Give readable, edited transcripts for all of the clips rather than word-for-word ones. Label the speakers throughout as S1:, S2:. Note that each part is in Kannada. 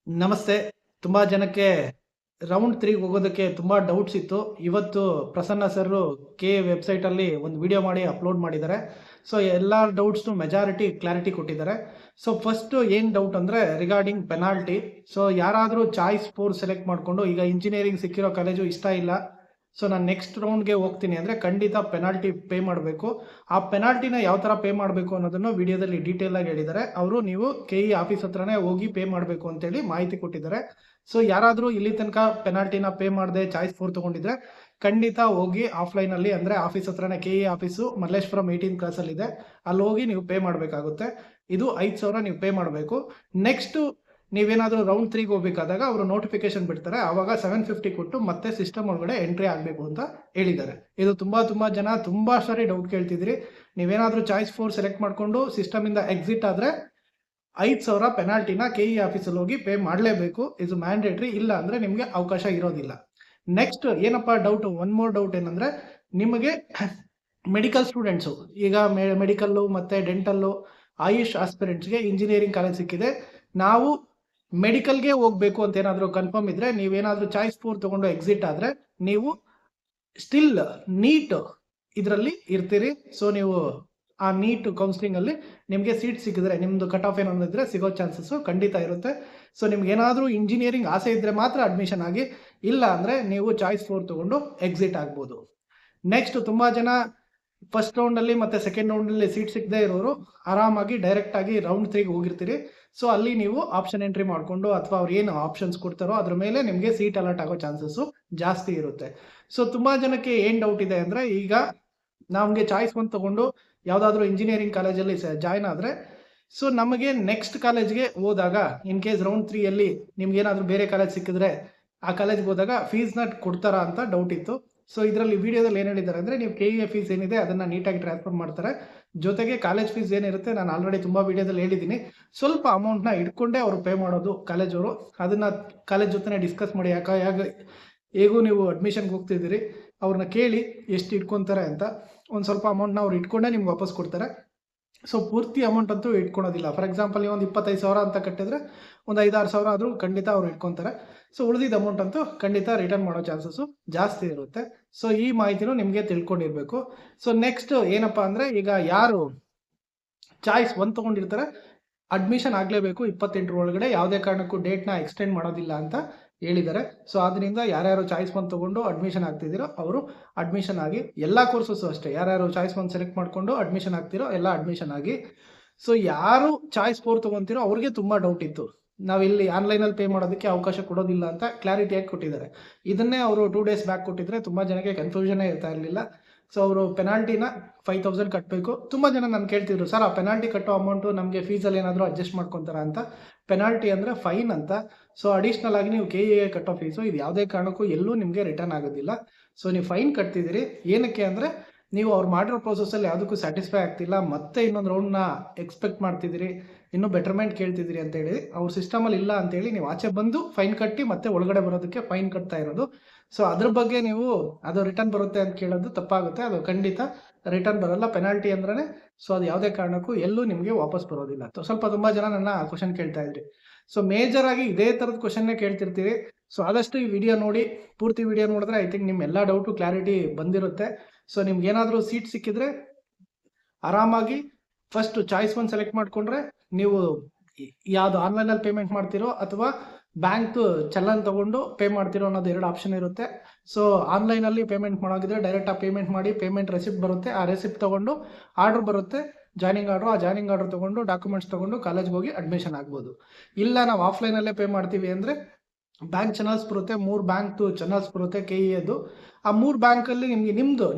S1: ನಮಸ್ತೆ. ತುಂಬಾ ಜನಕ್ಕೆ ರೌಂಡ್ 3 ಹೋಗೋದಕ್ಕೆ ತುಂಬಾ ಡೌಟ್ಸ್ ಇತ್ತು. ಇವತ್ತು ಪ್ರಸನ್ನ ಸರ್ರು ವೆಬ್‌ಸೈಟಲ್ಲಿ ಒಂದು ವಿಡಿಯೋ ಮಾಡಿ ಅಪ್‌ಲೋಡ್ ಮಾಡಿದ್ದಾರೆ. ಸೊ ಎಲ್ಲಾ ಡೌಟ್ಸ್‌ನು ಮೆಜಾರಿಟಿ ಕ್ಲಾರಿಟಿ ಕೊಟ್ಟಿದ್ದಾರೆ. ಸೊ ಫಸ್ಟು ಏನ್ ಡೌಟ್ ಅಂದ್ರೆ ರಿಗಾರ್ಡಿಂಗ್ ಪೆನಾಲ್ಟಿ. ಸೊ ಯಾರಾದ್ರೂ ಚಾಯ್ಸ್ 4 ಸೆಲೆಕ್ಟ್ ಮಾಡ್ಕೊಂಡು ಈಗ ಇಂಜಿನಿಯರಿಂಗ್ ಸಿಕ್ಕಿರೋ ಕಾಲೇಜು ಇಷ್ಟ ಇಲ್ಲ. ಸೊ ನಾನು ನೆಕ್ಸ್ಟ್ ರೌಂಡ್‌ಗೆ ಹೋಗ್ತೀನಿ ಅಂದ್ರೆ ಖಂಡಿತ ಪೆನಾಲ್ಟಿ ಪೇ ಮಾಡಬೇಕು. ಆ ಪೆನಾಲ್ಟಿನ ಯಾವ ಥರ ಪೇ ಮಾಡಬೇಕು ಅನ್ನೋದನ್ನು ವಿಡಿಯೋದಲ್ಲಿ ಡೀಟೇಲ್ ಆಗಿ ಹೇಳಿದ್ದಾರೆ. ಅವರು ನೀವು ಕೆಇ ಆಫೀಸ್ ಹತ್ರನೇ ಹೋಗಿ ಪೇ ಮಾಡಬೇಕು ಅಂತೇಳಿ ಮಾಹಿತಿ ಕೊಟ್ಟಿದ್ದಾರೆ. ಸೊ ಯಾರಾದರೂ ಇಲ್ಲಿ ತನಕ ಪೆನಾಲ್ಟಿನ ಪೇ ಮಾಡದೆ ಚಾಯ್ಸ್ 4 ತಗೊಂಡಿದ್ರೆ ಖಂಡಿತ ಹೋಗಿ ಆಫ್‌ಲೈನಲ್ಲಿ ಅಂದ್ರೆ ಆಫೀಸ್ ಹತ್ರನೇ ಕೆಇ ಆಫೀಸು ಮಲ್ಲೇಶ್ವರಂ 18 ಕ್ರಾಸಲ್ಲಿದೆ. ಅಲ್ಲಿ ಹೋಗಿ ನೀವು ಪೇ ಮಾಡಬೇಕಾಗುತ್ತೆ. ಇದು 5,000 ನೀವು ಪೇ ಮಾಡಬೇಕು. ನೆಕ್ಸ್ಟು ನೀವೇನಾದರೂ ರೌಂಡ್ 3ಗೆ ಹೋಗ್ಬೇಕಾದಾಗ ಅವರು ನೋಟಿಫಿಕೇಶನ್ ಬಿಡ್ತಾರೆ. ಆವಾಗ 750 ಕೊಟ್ಟು ಮತ್ತೆ ಸಿಸ್ಟಮ್ ಒಳಗಡೆ ಎಂಟ್ರಿ ಆಗಬೇಕು ಅಂತ ಹೇಳಿದ್ದಾರೆ. ಇದು ತುಂಬಾ ಜನ ತುಂಬಾ ಸಾರಿ ಡೌಟ್ ಕೇಳ್ತಿದ್ರಿ. ನೀವೇನಾದರೂ ಚಾಯ್ಸ್ 4 ಸೆಲೆಕ್ಟ್ ಮಾಡಿಕೊಂಡು ಸಿಸ್ಟಮಿಂದ ಎಕ್ಸಿಟ್ ಆದರೆ 5,000 ಪೆನಾಲ್ಟಿನ ಕೆಇ ಆಫೀಸಲ್ಲಿ ಹೋಗಿ ಪೇ ಮಾಡಲೇಬೇಕು. ಇದು ಮ್ಯಾಂಡೇಟ್ರಿ. ಇಲ್ಲ ಅಂದರೆ ನಿಮಗೆ ಅವಕಾಶ ಇರೋದಿಲ್ಲ. ನೆಕ್ಸ್ಟ್ ಏನಪ್ಪ ಡೌಟು, ಒನ್ ಮೋರ್ ಡೌಟ್ ಏನಂದರೆ ನಿಮಗೆ ಮೆಡಿಕಲ್ ಸ್ಟೂಡೆಂಟ್ಸು ಈಗ ಮೆಡಿಕಲ್ಲು ಮತ್ತು ಡೆಂಟಲ್ಲು ಆಯುಷ್ ಆಸ್ಪಿರೆಂಟ್ಸ್ಗೆ ಇಂಜಿನಿಯರಿಂಗ್ ಕಾಲೇಜ್ ಸಿಕ್ಕಿದೆ. ನಾವು ಮೆಡಿಕಲ್ಗೆ ಹೋಗಬೇಕು ಅಂತ ಏನಾದರೂ ಕನ್ಫರ್ಮ್ ಇದ್ದರೆ ನೀವೇನಾದರೂ ಚಾಯ್ಸ್ 4 ತೊಗೊಂಡು ಎಕ್ಸಿಟ್ ಆದರೆ ನೀವು ಸ್ಟಿಲ್ ನೀಟ್ ಇದರಲ್ಲಿ ಇರ್ತೀರಿ. ಸೊ ನೀವು ಆ ನೀಟ್ ಕೌನ್ಸಿಲಿಂಗಲ್ಲಿ ನಿಮಗೆ ಸೀಟ್ ಸಿಕ್ಕಿದ್ರೆ ನಿಮ್ಮದು ಕಟ್ ಆಫ್ ಏನಾದಿದ್ರೆ ಸಿಗೋ ಚಾನ್ಸಸ್ಸು ಖಂಡಿತ ಇರುತ್ತೆ. ಸೊ ನಿಮ್ಗೆ ಏನಾದರೂ ಇಂಜಿನಿಯರಿಂಗ್ ಆಸೆ ಇದ್ದರೆ ಮಾತ್ರ ಅಡ್ಮಿಷನ್ ಆಗಿ, ಇಲ್ಲ ಅಂದರೆ ನೀವು ಚಾಯ್ಸ್ 4 ತೊಗೊಂಡು ಎಕ್ಸಿಟ್ ಆಗ್ಬೋದು. ನೆಕ್ಸ್ಟ್ ತುಂಬ ಜನ ಫಸ್ಟ್ ರೌಂಡಲ್ಲಿ ಮತ್ತು ಸೆಕೆಂಡ್ ರೌಂಡಲ್ಲಿ ಸೀಟ್ ಸಿಗದೆ ಇರೋರು ಆರಾಮಾಗಿ ಡೈರೆಕ್ಟಾಗಿ ರೌಂಡ್ 3ಗೆ ಹೋಗಿರ್ತೀರಿ. ಸೊ ಅಲ್ಲಿ ನೀವು ಆಪ್ಷನ್ ಎಂಟ್ರಿ ಮಾಡಿಕೊಂಡು ಅಥವಾ ಅವ್ರು ಏನು ಆಪ್ಷನ್ಸ್ ಕೊಡ್ತಾರೋ ಅದ್ರ ಮೇಲೆ ನಿಮಗೆ ಸೀಟ್ ಅಲಾಟ್ ಆಗೋ ಚಾನ್ಸಸ್ಸು ಜಾಸ್ತಿ ಇರುತ್ತೆ. ಸೊ ತುಂಬ ಜನಕ್ಕೆ ಏನು ಡೌಟ್ ಇದೆ ಅಂದರೆ ಈಗ ನಮಗೆ ಚಾಯ್ಸ್ 1 ತೊಗೊಂಡು ಯಾವುದಾದ್ರೂ ಇಂಜಿನಿಯರಿಂಗ್ ಕಾಲೇಜಲ್ಲಿ ಜಾಯ್ನ್ ಆದರೆ ಸೊ ನಮಗೆ ನೆಕ್ಸ್ಟ್ ಕಾಲೇಜ್ಗೆ ಹೋದಾಗ ಇನ್ ಕೇಸ್ ರೌಂಡ್ 3ಯಲ್ಲಿ ನಿಮ್ಗೇನಾದರೂ ಬೇರೆ ಕಾಲೇಜ್ ಸಿಕ್ಕಿದ್ರೆ ಆ ಕಾಲೇಜ್ಗೆ ಹೋದಾಗ ಫೀಸ್ನ ಕೊಡ್ತಾರಾ ಅಂತ ಡೌಟ್ ಇತ್ತು. ಸೊ ಇದರಲ್ಲಿ ವಿಡಿಯೋದಲ್ಲಿ ಏನು ಹೇಳಿದ್ದಾರೆ ಅಂದರೆ ನೀವು ಕೆಇಎ ಫೀಸ್ ಏನಿದೆ ಅದನ್ನು ನೀಟಾಗಿ ಟ್ರಾನ್ಸ್ಫರ್ ಮಾಡ್ತಾರೆ. ಜೊತೆಗೆ ಕಾಲೇಜ್ ಫೀಸ್ ಏನಿರುತ್ತೆ ನಾನು ಆಲ್ರೆಡಿ ತುಂಬ ವಿಡಿಯೋದಲ್ಲಿ ಹೇಳಿದ್ದೀನಿ. ಸ್ವಲ್ಪ ಅಮೌಂಟ್ನ ಇಟ್ಕೊಂಡೇ ಅವರು ಪೇ ಮಾಡೋದು ಕಾಲೇಜವರು. ಅದನ್ನು ಕಾಲೇಜ್ ಜೊತೆ ಡಿಸ್ಕಸ್ ಮಾಡಿ. ಹೇಗೂ ನೀವು ಅಡ್ಮಿಷನ್ಗೆ ಹೋಗ್ತಿದ್ದೀರಿ ಅವ್ರನ್ನ ಕೇಳಿ ಎಷ್ಟು ಇಟ್ಕೊತಾರೆ ಅಂತ. ಒಂದು ಸ್ವಲ್ಪ ಅಮೌಂಟ್ನ ಅವ್ರು ಇಟ್ಕೊಂಡೇ ನಿಮ್ಗೆ ವಾಪಸ್ ಕೊಡ್ತಾರೆ. ಸೊ ಪೂರ್ತಿ ಅಮೌಂಟ್ ಅಂತೂ ಇಟ್ಕೊಳೋದಿಲ್ಲ. ಫಾರ್ ಎಕ್ಸಾಂಪಲ್ ನೀವು ಒಂದು 25,000 ಅಂತ ಕಟ್ಟಿದ್ರೆ ಒಂದು 5-6 ಸಾವಿರ ಆದರೂ ಖಂಡಿತ ಅವ್ರು ಇಟ್ಕೊತಾರೆ. ಸೊ ಉಳಿದಿದ್ದ ಅಮೌಂಟ್ ಅಂತೂ ಖಂಡಿತ ರಿಟರ್ನ್ ಮಾಡೋ ಚಾನ್ಸಸ್ಸು ಜಾಸ್ತಿ ಇರುತ್ತೆ. ಸೊ ಈ ಮಾಹಿತಿನೂ ನಿಮಗೆ ತಿಳ್ಕೊಂಡಿರಬೇಕು. ಸೊ ನೆಕ್ಸ್ಟ್ ಏನಪ್ಪ ಅಂದರೆ ಈಗ ಯಾರು ಚಾಯ್ಸ್ 1 ತೊಗೊಂಡಿರ್ತಾರೆ ಅಡ್ಮಿಷನ್ ಆಗಲೇಬೇಕು 28 ಒಳಗಡೆ. ಯಾವುದೇ ಕಾರಣಕ್ಕೂ ಡೇಟ್ನ ಎಕ್ಸ್ಟೆಂಡ್ ಮಾಡೋದಿಲ್ಲ ಅಂತ ಹೇಳಿದ್ದಾರೆ. ಸೊ ಆದ್ದರಿಂದ ಯಾರ್ಯಾರು ಚಾಯ್ಸ್ 1 ತೊಗೊಂಡು ಅಡ್ಮಿಷನ್ ಆಗ್ತಿದ್ದೀರೋ ಅವರು ಅಡ್ಮಿಷನ್ ಆಗಿ. ಎಲ್ಲ ಕೋರ್ಸಸ್ಸು ಅಷ್ಟೇ, ಯಾರ್ಯಾರು ಚಾಯ್ಸ್ 1 ಸೆಲೆಕ್ಟ್ ಮಾಡಿಕೊಂಡು ಅಡ್ಮಿಷನ್ ಆಗ್ತಿರೋ ಎಲ್ಲ ಅಡ್ಮಿಷನ್ ಆಗಿ. ಸೊ ಯಾರು ಚಾಯ್ಸ್ 4 ತೊಗೊತಿರೋ ಅವ್ರಿಗೆ ತುಂಬ ಡೌಟ್ ಇತ್ತು, ನಾವಿಲ್ಲಿ ಆನ್ಲೈನಲ್ಲಿ ಪೇ ಮಾಡೋದಕ್ಕೆ ಅವಕಾಶ ಕೊಡೋದಿಲ್ಲ ಅಂತ ಕ್ಲಾರಿಟಿಯಾಗಿ ಕೊಟ್ಟಿದ್ದಾರೆ. ಇದನ್ನೇ ಅವರು 2 ಡೇಸ್ ಬ್ಯಾಕ್ ಕೊಟ್ಟಿದ್ರೆ ತುಂಬ ಜನಕ್ಕೆ ಕನ್ಫ್ಯೂಷನೇ ಇರ್ತಾ ಇರಲಿಲ್ಲ. ಸೊ ಅವರು ಪೆನಾಲ್ಟಿನ 5,000 ಕಟ್ಟಬೇಕು. ತುಂಬ ಜನ ನಾನು ಕೇಳ್ತಿದ್ರು, ಸರ್ ಆ ಪೆನಾಲ್ಟಿ ಕಟ್ಟೋ ಅಮೌಂಟು ನಮಗೆ ಫೀಸಲ್ಲಿ ಏನಾದರೂ ಅಡ್ಜಸ್ಟ್ ಮಾಡ್ಕೊತಾರ ಅಂತ. ಪೆನಾಲ್ಟಿ ಅಂದರೆ ಫೈನ್ ಅಂತ. ಸೊ ಅಡಿಷ್ನಲ್ ಆಗಿ ನೀವು ಕೆಇಎ ಕಟ್ಟೋ ಫೀಸು ಇದು ಯಾವುದೇ ಕಾರಣಕ್ಕೂ ಎಲ್ಲೂ ನಿಮಗೆ ರಿಟರ್ನ್ ಆಗೋದಿಲ್ಲ. ಸೊ ನೀವು ಫೈನ್ ಕಟ್ತಿದ್ದೀರಿ ಏನಕ್ಕೆ ಅಂದರೆ ನೀವು ಅವ್ರು ಮಾಡಿರೋ ಪ್ರೋಸೆಸ್ಸಲ್ಲಿ ಯಾವುದಕ್ಕೂ ಸ್ಯಾಟಿಸ್ಫೈ ಆಗ್ತಿಲ್ಲ, ಮತ್ತೆ ಇನ್ನೊಂದು ರೌಂಡ್ನ ಎಕ್ಸ್ಪೆಕ್ಟ್ ಮಾಡ್ತಿದ್ದೀರಿ, ಇನ್ನೂ ಬೆಟರ್ಮೆಂಟ್ ಕೇಳ್ತಿದ್ದೀರಿ ಅಂತೇಳಿ ಅವ್ರ ಸಿಸ್ಟಮಲ್ಲಿ ಇಲ್ಲ ಅಂತೇಳಿ ನೀವು ಆಚೆ ಬಂದು ಫೈನ್ ಕಟ್ಟಿ ಮತ್ತೆ ಒಳಗಡೆ ಬರೋದಕ್ಕೆ ಫೈನ್ ಕಟ್ತಾ ಇರೋದು. ಸೊ ಅದ್ರ ಬಗ್ಗೆ ನೀವು ಅದು ರಿಟರ್ನ್ ಬರುತ್ತೆ ಅಂತ ಕೇಳೋದು ತಪ್ಪಾಗುತ್ತೆ. ಅದು ಖಂಡಿತ ರಿಟರ್ನ್ ಬರೋಲ್ಲ ಪೆನಾಲ್ಟಿ ಅಂದ್ರೆ. ಸೊ ಅದು ಯಾವುದೇ ಕಾರಣಕ್ಕೂ ಎಲ್ಲೂ ನಿಮಗೆ ವಾಪಸ್ ಬರೋದಿಲ್ಲ. ಸ್ವಲ್ಪ ತುಂಬ ಜನ ನನ್ನ ಕ್ವಶನ್ ಕೇಳ್ತಾ ಇದ್ರಿ. ಸೊ ಮೇಜರ್ ಆಗಿ ಇದೇ ಥರದ ಕ್ವಶನ್ನೇ ಕೇಳ್ತಿರ್ತೀರಿ. ಸೊ ಆದಷ್ಟು ಈ ವಿಡಿಯೋ ನೋಡಿ, ಪೂರ್ತಿ ವಿಡಿಯೋ ನೋಡಿದ್ರೆ ಐ ಥಿಂಕ್ ನಿಮ್ಮ ಎಲ್ಲ ಡೌಟು ಕ್ಲಾರಿಟಿ ಬಂದಿರುತ್ತೆ. ಸೊ ನಿಮ್ಗೆ ಏನಾದರೂ ಸೀಟ್ ಸಿಕ್ಕಿದ್ರೆ ಆರಾಮಾಗಿ ಫಸ್ಟ್ ಚಾಯ್ಸ್ 1 ಸೆಲೆಕ್ಟ್ ಮಾಡಿಕೊಂಡ್ರೆ ನೀವು ಯಾವುದು ಆನ್ಲೈನಲ್ಲಿ ಪೇಮೆಂಟ್ ಮಾಡ್ತಿರೋ ಅಥವಾ ಬ್ಯಾಂಕ್ ಚಲನ್ ತೊಗೊಂಡು ಪೇ ಮಾಡ್ತಿರೋ ಅನ್ನೋದು 2 ಆಪ್ಷನ್ ಇರುತ್ತೆ. ಸೊ ಆನ್ಲೈನಲ್ಲಿ ಪೇಮೆಂಟ್ ಮಾಡೋಗಿದ್ರೆ ಡೈರೆಕ್ಟಾಗಿ ಪೇಮೆಂಟ್ ಮಾಡಿ, ಪೇಮೆಂಟ್ ರೆಸಿಪ್ಟ್ ಬರುತ್ತೆ. ಆ ರೆಸಿಪ್ಟ್ ತೊಗೊಂಡು ಆರ್ಡ್ರ್ ಬರುತ್ತೆ, ಜಾಯ್ನಿಂಗ್ ಆರ್ಡ್ರು. ಆ ಜಾಯ್ನಿಂಗ್ ಆರ್ಡ್ರ್ ತೊಗೊಂಡು ಡಾಕ್ಯುಮೆಂಟ್ಸ್ ತೊಗೊಂಡು ಕಾಲೇಜ್ಗೆ ಹೋಗಿ ಅಡ್ಮಿಷನ್ ಆಗ್ಬೋದು. ಇಲ್ಲ ನಾವು ಆಫ್ಲೈನಲ್ಲೇ ಪೇ ಮಾಡ್ತೀವಿ ಅಂದರೆ ಬ್ಯಾಂಕ್ ಚಾನಲ್ಸ್ ಬರುತ್ತೆ, 3 ಬ್ಯಾಂಕ್ದು ಚಾನಲ್ಸ್ ಬರುತ್ತೆ ಕೆಇಎದು. ಆ 3 ಬ್ಯಾಂಕಲ್ಲಿ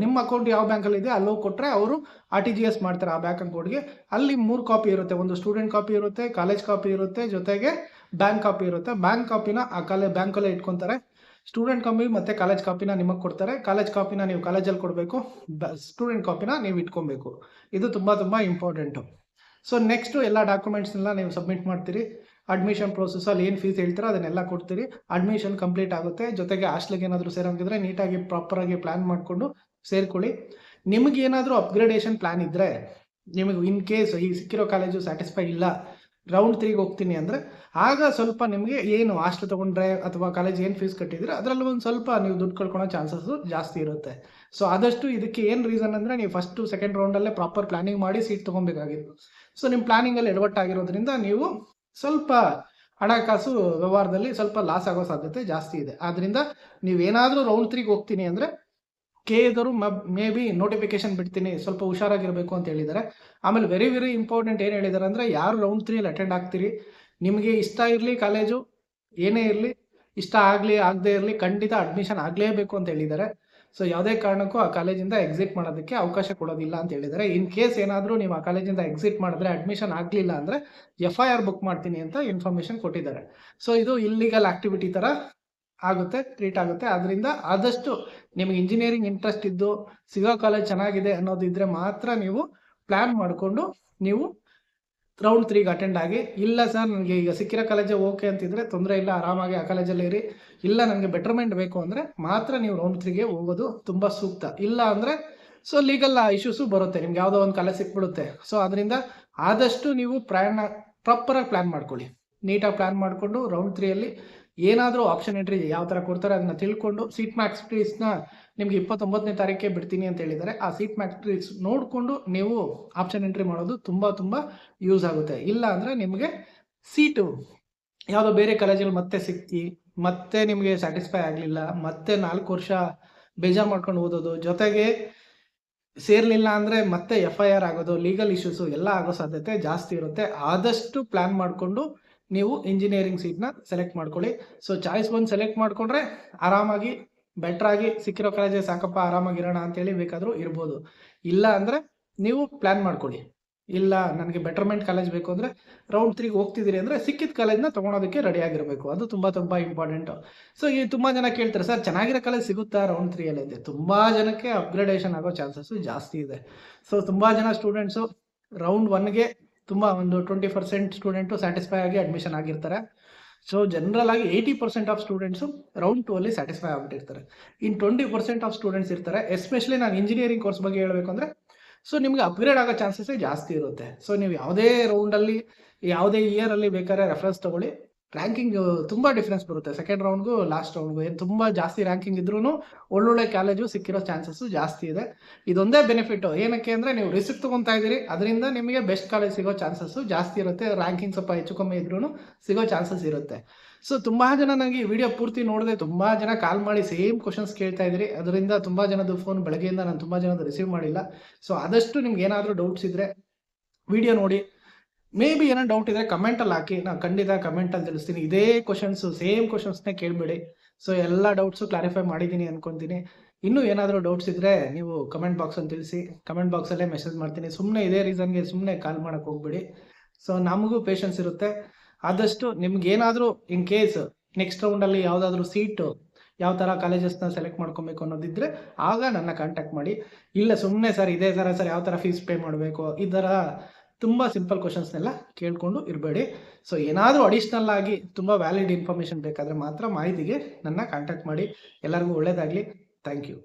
S1: ನಿಮ್ಮ ಅಕೌಂಟ್ ಯಾವ ಬ್ಯಾಂಕಲ್ಲಿ ಇದೆ ಅಲ್ಲಿ ಹೋಗಿ ಕೊಟ್ಟರೆ ಅವರು RTGS ಮಾಡ್ತಾರೆ ಆ ಬ್ಯಾಂಕ್ ಅಕೌಂಟ್ಗೆ. ಅಲ್ಲಿ 3 ಕಾಪಿ ಇರುತ್ತೆ, ಒಂದು ಸ್ಟೂಡೆಂಟ್ ಕಾಪಿ ಇರುತ್ತೆ, ಕಾಲೇಜ್ ಕಾಪಿ ಇರುತ್ತೆ, ಜೊತೆಗೆ ಬ್ಯಾಂಕ್ ಕಾಪಿ ಇರುತ್ತೆ. ಬ್ಯಾಂಕ್ ಕಾಪಿನ ಆ ಬ್ಯಾಂಕಲ್ಲೇ ಇಟ್ಕೊತಾರೆ. ಸ್ಟೂಡೆಂಟ್ ಕಾಪಿ ಮತ್ತು ಕಾಲೇಜ್ ಕಾಪಿನ ನಿಮಗೆ ಕೊಡ್ತಾರೆ. ಕಾಲೇಜ್ ಕಾಪಿನ ನೀವು ಕಾಲೇಜಲ್ಲಿ ಕೊಡಬೇಕು, ಸ್ಟೂಡೆಂಟ್ ಕಾಪಿನ ನೀವು ಇಟ್ಕೊಬೇಕು. ಇದು ತುಂಬ ಇಂಪಾರ್ಟೆಂಟು. ಸೊ ನೆಕ್ಸ್ಟು ಎಲ್ಲ ಡಾಕ್ಯುಮೆಂಟ್ಸ್ನೆಲ್ಲ ನೀವು ಸಬ್ಮಿಟ್ ಮಾಡ್ತೀರಿ. ಅಡ್ಮಿಷನ್ ಪ್ರೋಸೆಸ್ಸಲ್ಲಿ ಏನು ಫೀಸ್ ಹೇಳ್ತೀರೋ ಅದನ್ನೆಲ್ಲ ಕೊಡ್ತೀರಿ. ಅಡ್ಮಿಷನ್ ಕಂಪ್ಲೀಟ್ ಆಗುತ್ತೆ. ಜೊತೆಗೆ ಹಾಸ್ಟ್ಲಿಗೆ ಏನಾದರೂ ಸೇರೋಂಗಿದ್ರೆ ನೀಟಾಗಿ ಪ್ರಾಪರಾಗಿ ಪ್ಲ್ಯಾನ್ ಮಾಡಿಕೊಂಡು ಸೇರ್ಕೊಳ್ಳಿ. ನಿಮಗೇನಾದರೂ ಅಪ್ಗ್ರೇಡೇಷನ್ ಪ್ಲ್ಯಾನ್ ಇದ್ದರೆ, ನಿಮಗೆ ಇನ್ ಕೇಸ್ ಈ ಸಿಕ್ಕಿರೋ ಕಾಲೇಜು ಸ್ಯಾಟಿಸ್ಫೈ ಇಲ್ಲ, ರೌಂಡ್ 3ಗೆ ಹೋಗ್ತೀನಿ ಅಂದರೆ ಆಗ ಸ್ವಲ್ಪ ನಿಮಗೆ ಏನು ಹಾಸ್ಟೆಲ್ ತೊಗೊಂಡ್ರೆ ಅಥವಾ ಕಾಲೇಜ್ ಏನು ಫೀಸ್ ಕಟ್ಟಿದ್ರೆ ಅದರಲ್ಲಿ ಒಂದು ಸ್ವಲ್ಪ ನೀವು ದುಡ್ಡು ಕಳ್ಕೊಳ್ಳೋ ಚಾನ್ಸಸ್ಸು ಜಾಸ್ತಿ ಇರುತ್ತೆ. ಸೊ ಆದಷ್ಟು ಇದಕ್ಕೆ ಏನು ರೀಸನ್ ಅಂದರೆ ನೀವು ಫಸ್ಟು ಸೆಕೆಂಡ್ ರೌಂಡಲ್ಲೇ ಪ್ರಾಪರ್ ಪ್ಲಾನಿಂಗ್ ಮಾಡಿ ಸೀಟ್ ತೊಗೊಬೇಕಾಗಿತ್ತು. ಸೊ ನಿಮ್ಮ ಪ್ಲಾನಿಂಗಲ್ಲಿ ಎಡವಟ್ಟಾಗಿರೋದ್ರಿಂದ ನೀವು ಸ್ವಲ್ಪ ಹಣಕಾಸು ವ್ಯವಹಾರದಲ್ಲಿ ಸ್ವಲ್ಪ ಲಾಸ್ ಆಗೋ ಸಾಧ್ಯತೆ ಜಾಸ್ತಿ ಇದೆ. ಆದ್ದರಿಂದ ನೀವೇನಾದರೂ ರೌಂಡ್ 3ಗೆ ಹೋಗ್ತೀನಿ ಅಂದರೆ ಕೆದವರು ಮೇ ಬಿ ನೋಟಿಫಿಕೇಶನ್ ಬಿಡ್ತೀನಿ, ಸ್ವಲ್ಪ ಹುಷಾರಾಗಿರಬೇಕು ಅಂತ ಹೇಳಿದ್ದಾರೆ. ಆಮೇಲೆ ವೆರಿ ವೆರಿ ಇಂಪಾರ್ಟೆಂಟ್ ಏನು ಹೇಳಿದ್ದಾರೆ ಅಂದರೆ ಯಾರು ರೌಂಡ್ 3ಅಲ್ಲಿ ಅಟೆಂಡ್ ಆಗ್ತೀರಿ, ನಿಮಗೆ ಇಷ್ಟ ಇರಲಿ ಕಾಲೇಜು ಏನೇ ಇರಲಿ, ಇಷ್ಟ ಆಗಲಿ ಆಗದೇ ಇರಲಿ, ಖಂಡಿತ ಅಡ್ಮಿಷನ್ ಆಗಲೇಬೇಕು ಅಂತ ಹೇಳಿದ್ದಾರೆ. ಸೊ ಯಾವುದೇ ಕಾರಣಕ್ಕೂ ಆ ಕಾಲೇಜಿಂದ ಎಕ್ಸಿಟ್ ಮಾಡೋದಕ್ಕೆ ಅವಕಾಶ ಕೊಡೋದಿಲ್ಲ ಅಂತ ಹೇಳಿದ್ದಾರೆ. ಇನ್ ಕೇಸ್ ಏನಾದರೂ ನೀವು ಆ ಕಾಲೇಜಿಂದ ಎಕ್ಸಿಟ್ ಮಾಡಿದ್ರೆ ಅಡ್ಮಿಷನ್ ಆಗಲಿಲ್ಲ ಅಂದರೆ FIR ಬುಕ್ ಮಾಡ್ತೀನಿ ಅಂತ ಇನ್ಫಾರ್ಮೇಷನ್ ಕೊಟ್ಟಿದ್ದಾರೆ. ಸೊ ಇದು ಇಲ್ಲಿಗಲ್ ಆಕ್ಟಿವಿಟಿ ಥರ ಆಗುತ್ತೆ, ಟ್ರೀಟ್ ಆಗುತ್ತೆ. ಅದರಿಂದ ಆದಷ್ಟು ನಿಮಗೆ ಇಂಜಿನಿಯರಿಂಗ್ ಇಂಟ್ರೆಸ್ಟ್ ಇದ್ದು ಸಿಗೋ ಕಾಲೇಜ್ ಚೆನ್ನಾಗಿದೆ ಅನ್ನೋದಿದ್ರೆ ಮಾತ್ರ ನೀವು ಪ್ಲ್ಯಾನ್ ಮಾಡಿಕೊಂಡು ನೀವು ರೌಂಡ್ 3ಗೆ ಅಟೆಂಡ್ ಆಗಿ. ಇಲ್ಲ ಸರ್ ನನಗೆ ಈಗ ಸಿಕ್ಕಿರೋ ಕಾಲೇಜೇ ಓಕೆ ಅಂತಿದ್ರೆ ತೊಂದರೆ ಇಲ್ಲ, ಆರಾಮಾಗಿ ಆ ಕಾಲೇಜಲ್ಲಿ ಇರಿ. ಇಲ್ಲ ನನಗೆ ಬೆಟರ್ಮೆಂಟ್ ಬೇಕು ಅಂದರೆ ಮಾತ್ರ ನೀವು ರೌಂಡ್ 3ಗೆ ಹೋಗೋದು ತುಂಬ ಸೂಕ್ತ. ಇಲ್ಲ ಅಂದರೆ ಸೊ ಲೀಗಲ್ ಇಶ್ಯೂಸು ಬರುತ್ತೆ, ನಿಮ್ಗೆ ಯಾವುದೋ ಒಂದು ಕಾಲೇಜ್ ಸಿಕ್ಬಿಡುತ್ತೆ. ಸೊ ಅದರಿಂದ ಆದಷ್ಟು ನೀವು ಪ್ರಾಪರಾಗಿ ಪ್ಲ್ಯಾನ್ ಮಾಡ್ಕೊಳ್ಳಿ, ನೀಟಾಗಿ ಪ್ಲ್ಯಾನ್ ಮಾಡಿಕೊಂಡು ರೌಂಡ್ 3ಅಲ್ಲಿ ಏನಾದರೂ ಆಪ್ಷನ್ ಎಂಟ್ರಿ ಯಾವ ಥರ ಕೊಡ್ತಾರೆ ಅದನ್ನು ತಿಳ್ಕೊಂಡು ಸೀಟ್ ಮ್ಯಾಕ್ಸ್ ಫೀಸ್ನ ನಿಮಗೆ 29ನೇ ತಾರೀಕೆ ಬಿಡ್ತೀನಿ ಅಂತ ಹೇಳಿದ್ದಾರೆ. ಆ ಸೀಟ್ ಮ್ಯಾಕ್ಸ್ ಫೀಸ್ ನೋಡಿಕೊಂಡು ನೀವು ಆಪ್ಷನ್ ಎಂಟ್ರಿ ಮಾಡೋದು ತುಂಬ ಯೂಸ್ ಆಗುತ್ತೆ. ಇಲ್ಲ ಅಂದರೆ ನಿಮಗೆ ಸೀಟು ಯಾವುದೋ ಬೇರೆ ಕಾಲೇಜಲ್ಲಿ ಮತ್ತೆ ಸಿಕ್ಕಿ ಮತ್ತೆ ನಿಮಗೆ ಸ್ಯಾಟಿಸ್ಫೈ ಆಗಲಿಲ್ಲ, ಮತ್ತೆ 4 ವರ್ಷ ಬೇಜಾರು ಮಾಡ್ಕೊಂಡು ಓದೋದು, ಜೊತೆಗೆ ಸೇರಲಿಲ್ಲ ಅಂದರೆ ಮತ್ತೆ FIR ಆಗೋದು, ಲೀಗಲ್ ಇಶ್ಯೂಸು ಎಲ್ಲ ಆಗೋ ಸಾಧ್ಯತೆ ಜಾಸ್ತಿ ಇರುತ್ತೆ. ಆದಷ್ಟು ಪ್ಲ್ಯಾನ್ ಮಾಡಿಕೊಂಡು ನೀವು ಇಂಜಿನಿಯರಿಂಗ್ ಸೀಟ್ನ ಸೆಲೆಕ್ಟ್ ಮಾಡ್ಕೊಳ್ಳಿ. ಸೊ ಚಾಯ್ಸ್ 1 ಸೆಲೆಕ್ಟ್ ಮಾಡಿಕೊಂಡ್ರೆ ಆರಾಮಾಗಿ ಬೆಟ್ರಾಗಿ ಸಿಕ್ಕಿರೋ ಕಾಲೇಜೇ ಸಾಕಪ್ಪ ಆರಾಮಾಗಿರೋಣ ಅಂತೇಳಿ ಬೇಕಾದರೂ ಇರ್ಬೋದು. ಇಲ್ಲ ಅಂದರೆ ನೀವು ಪ್ಲ್ಯಾನ್ ಮಾಡ್ಕೊಳ್ಳಿ. ಇಲ್ಲ ನನಗೆ ಬೆಟರ್ಮೆಂಟ್ ಕಾಲೇಜ್ ಬೇಕು ಅಂದರೆ ರೌಂಡ್ 3ಗೆ ಹೋಗ್ತಿದ್ದೀರಿ ಅಂದರೆ ಸಿಕ್ಕಿದ ಕಾಲೇಜ್ನ ತೊಗೊಳೋದಕ್ಕೆ ರೆಡಿ ಆಗಿರಬೇಕು. ಅದು ತುಂಬ ಇಂಪಾರ್ಟೆಂಟು. ಸೊ ಈ ತುಂಬ ಜನ ಕೇಳ್ತಾರೆ ಸರ್ ಚೆನ್ನಾಗಿರೋ ಕಾಲೇಜ್ ಸಿಗುತ್ತಾ ರೌಂಡ್ 3ಅಲ್ಲಿ ಅಂತ. ತುಂಬ ಜನಕ್ಕೆ ಅಪ್ಗ್ರೇಡೇಷನ್ ಆಗೋ ಚಾನ್ಸಸ್ಸು ಜಾಸ್ತಿ ಇದೆ. ಸೊ ತುಂಬ ಜನ ಸ್ಟೂಡೆಂಟ್ಸು ರೌಂಡ್ 1ಗೆ ತುಂಬ ಒಂದು 20% ಸ್ಟೂಡೆಂಟು ಸ್ಯಾಟಿಸ್ಫೈ ಆಗಿ ಅಡ್ಮಿಷನ್ ಆಗಿರ್ತಾರೆ. ಸೊ ಜನರಲ್ ಆಗಿ 80% ಆಫ್ ಸ್ಟೂಡೆಂಟ್ಸು ರೌಂಡ್ 2ಅಲ್ಲಿ ಸ್ಯಾಟಿಸ್ಫೈ ಆಗಿಬಿಟ್ಟಿರ್ತಾರೆ. ಇನ್ನು 20% ಆಫ್ ಸ್ಟೂಡೆಂಟ್ಸ್ ಇರ್ತಾರೆ. ಎಸ್ಪೆಷಲಿ ನಾನು ಇಂಜಿನಿಯರಿಂಗ್ ಕೋರ್ಸ್ ಬಗ್ಗೆ ಹೇಳಬೇಕು ಅಂದರೆ ಸೊ ನಿಮಗೆ ಅಪ್ಗ್ರೇಡ್ ಆಗೋ ಚಾನ್ಸಸ್ಸೇ ಜಾಸ್ತಿ ಇರುತ್ತೆ. ಸೊ ನೀವು ಯಾವುದೇ ರೌಂಡಲ್ಲಿ ಯಾವುದೇ ಇಯರಲ್ಲಿ ಬೇಕಾದ್ರೆ ರೆಫರೆನ್ಸ್ ತೊಗೊಳ್ಳಿ, ರ್ಯಾಂಕಿಂಗ್ ತುಂಬ ಡಿಫ್ರೆನ್ಸ್ ಬರುತ್ತೆ. ಸೆಕೆಂಡ್ ರೌಂಡ್ಗೂ ಲಾಸ್ಟ್ ರೌಂಡ್ಗೂ ಏನು ತುಂಬ ಜಾಸ್ತಿ ರ್ಯಾಂಕಿಂಗ್ ಇದ್ರೂ ಒಳ್ಳೊಳ್ಳೆ ಕಾಲೇಜು ಸಿಕ್ಕಿರೋ ಚಾನ್ಸಸ್ಸು ಜಾಸ್ತಿ ಇದೆ. ಇದೊಂದೇ ಬೆನಿಫಿಟ್ಟು ಏನಕ್ಕೆ ಅಂದರೆ ನೀವು ರಿಸ್ಕ್ ತೊಗೊತಾ ಇದ್ದೀರಿ, ಅದರಿಂದ ನಿಮಗೆ ಬೆಸ್ಟ್ ಕಾಲೇಜ್ ಸಿಗೋ ಚಾನ್ಸಸ್ಸು ಜಾಸ್ತಿ ಇರುತ್ತೆ. ರ್ಯಾಂಕಿಂಗ್ ಸ್ವಲ್ಪ ಹೆಚ್ಚು ಕಮ್ಮಿ ಇದ್ರೂ ಸಿಗೋ ಚಾನ್ಸಸ್ ಇರುತ್ತೆ. ಸೊ ತುಂಬ ಜನ ನನಗೆ ಈ ವಿಡಿಯೋ ಪೂರ್ತಿ ನೋಡಿದೆ, ತುಂಬ ಜನ ಕಾಲ್ ಮಾಡಿ ಸೇಮ್ ಕ್ವಶನ್ಸ್ ಕೇಳ್ತಾ ಇದ್ದೀರಿ. ಅದರಿಂದ ತುಂಬ ಜನದ ಫೋನ್ ಬೆಳಗ್ಗೆಯಿಂದ ನಾನು ತುಂಬ ಜನದ ರಿಸೀವ್ ಮಾಡಿಲ್ಲ. ಸೊ ಆದಷ್ಟು ನಿಮ್ಗೆ ಏನಾದರೂ ಡೌಟ್ಸ್ ಇದ್ದರೆ ವಿಡಿಯೋ ನೋಡಿ, ಮೇ ಬಿ ಏನೋ ಡೌಟ್ ಇದ್ದರೆ ಕಮೆಂಟಲ್ಲಿ ಹಾಕಿ, ನಾನು ಖಂಡಿತ ಕಮೆಂಟಲ್ಲಿ ತಿಳಿಸ್ತೀನಿ. ಇದೇ ಕ್ವಶನ್ಸು ಸೇಮ್ ಕ್ವಶನ್ಸ್ನೇ ಕೇಳಬೇಡಿ. ಸೊ ಎಲ್ಲ ಡೌಟ್ಸು ಕ್ಲಾರಿಫೈ ಮಾಡಿದ್ದೀನಿ ಅಂದ್ಕೊತೀನಿ. ಇನ್ನೂ ಏನಾದರೂ ಡೌಟ್ಸ್ ಇದ್ದರೆ ನೀವು ಕಮೆಂಟ್ ಬಾಕ್ಸಲ್ಲಿ ತಿಳಿಸಿ, ಕಮೆಂಟ್ ಬಾಕ್ಸಲ್ಲೇ ಮೆಸೇಜ್ ಮಾಡ್ತೀನಿ. ಸುಮ್ಮನೆ ಇದೇ ರೀಸನ್ಗೆ ಸುಮ್ಮನೆ ಕಾಲ್ ಮಾಡೋಕ್ಕೆ ಹೋಗ್ಬೇಡಿ. ಸೊ ನಮಗೂ ಪೇಷನ್ಸ್ ಇರುತ್ತೆ. ಆದಷ್ಟು ನಿಮ್ಗೇನಾದರೂ ಇನ್ ಕೇಸ್ ನೆಕ್ಸ್ಟ್ ರೌಂಡಲ್ಲಿ ಯಾವುದಾದ್ರೂ ಸೀಟು ಯಾವ ಥರ ಕಾಲೇಜಸ್ನ ಸೆಲೆಕ್ಟ್ ಮಾಡ್ಕೊಬೇಕು ಅನ್ನೋದಿದ್ದರೆ ಆಗ ನನ್ನ ಕಾಂಟ್ಯಾಕ್ಟ್ ಮಾಡಿ. ಇಲ್ಲ ಸುಮ್ಮನೆ ಸರ್ ಇದೇ ಥರ ಸರ್ ಯಾವ ಥರ ಫೀಸ್ ಪೇ ಮಾಡಬೇಕು ಈ ಥರ ತುಂಬ ಸಿಂಪಲ್ ಕ್ವಶನ್ಸ್ನೆಲ್ಲ ಕೇಳಿಕೊಂಡು ಇರಬೇಡಿ. ಸೊ ಏನಾದರೂ ಅಡಿಷ್ನಲ್ ಆಗಿ ತುಂಬ ವ್ಯಾಲಿಡ್ ಇನ್ಫಾರ್ಮೇಷನ್ ಬೇಕಾದರೆ ಮಾತ್ರ ಮಾಹಿತಿಗೆ ನನ್ನ ಕಾಂಟ್ಯಾಕ್ಟ್ ಮಾಡಿ. ಎಲ್ಲರಿಗೂ ಒಳ್ಳೆಯದಾಗಲಿ. Thank you.